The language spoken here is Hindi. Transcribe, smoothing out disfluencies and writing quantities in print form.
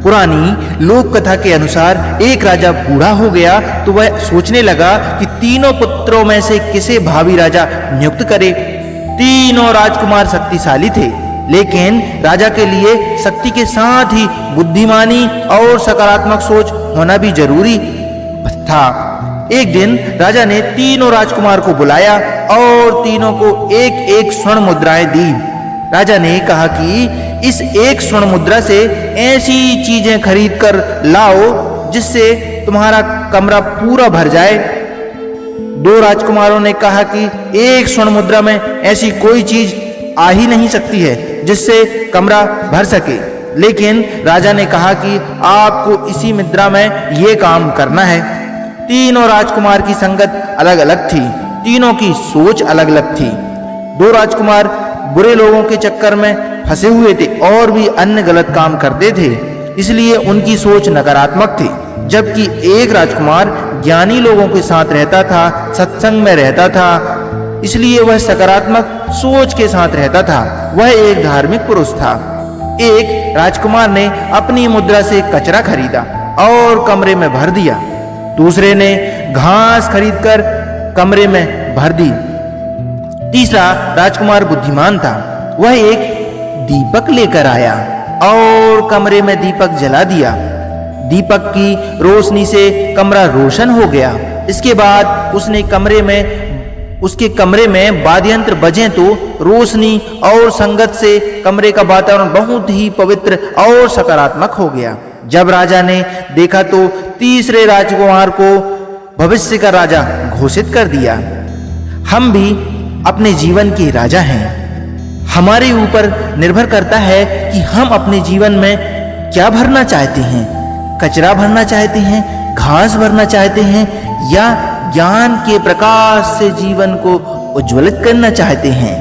पुरानी लोक कथा के अनुसार एक राजा बूढ़ा हो गया तो वह सोचने लगा कि तीनों पुत्रों में से किसे भावी राजा नियुक्त करे। तीनों राजकुमार शक्तिशाली थे, लेकिन राजा के लिए शक्ति के साथ ही बुद्धिमानी और सकारात्मक सोच होना भी जरूरी था। एक दिन राजा ने तीनों राजकुमार को बुलाया और तीनों को एक एक स्वर्ण मुद्राएं दी। राजा ने कहा कि इस एक स्वर्ण मुद्रा से ऐसी चीजें खरीद कर लाओ जिससे तुम्हारा कमरा पूरा भर जाए। दो राजकुमारों ने कहा कि एक स्वर्ण मुद्रा में ऐसी कोई चीज आ ही नहीं सकती है जिससे कमरा भर सके। लेकिन राजा ने कहा कि आपको इसी मुद्रा में यह काम करना है। तीनों राजकुमार की संगत अलग अलग थी, तीनों की सोच अलग अलग थी। दो राजकुमार बुरे लोगों के चक्कर में फंसे हुए थे और भी अन्य गलत काम करते थे, इसलिए उनकी सोच नकारात्मक थी। जबकि एक राजकुमार ज्ञानी लोगों के साथ रहता था, सत्संग में रहता था, इसलिए वह सकारात्मक सोच के साथ रहता था। वह एक धार्मिक पुरुष था। एक राजकुमार ने अपनी मुद्रा से कचरा खरीदा और कमरे में भर दिया। दूसरे ने घास खरीदकर कमरे में भर दी। तीसरा राजकुमार बुद्धिमान था। वह एक दीपक लेकर आया और कमरे में दीपक जला दिया। दीपक की रोशनी से कमरा रोशन हो गया। इसके बाद उसके कमरे में वाद्ययंत्र बजे तो रोशनी और संगत से कमरे का वातावरण बहुत ही पवित्र और सकारात्मक हो गया। जब राजा ने देखा तो तीसरे राजकुमार को भविष्य का राजा घोषित कर दिया। हम भी अपने जीवन के राजा हैं। हमारे ऊपर निर्भर करता है कि हम अपने जीवन में क्या भरना चाहते हैं। कचरा भरना चाहते हैं, घास भरना चाहते हैं, या ज्ञान के प्रकाश से जीवन को उज्ज्वलित करना चाहते हैं।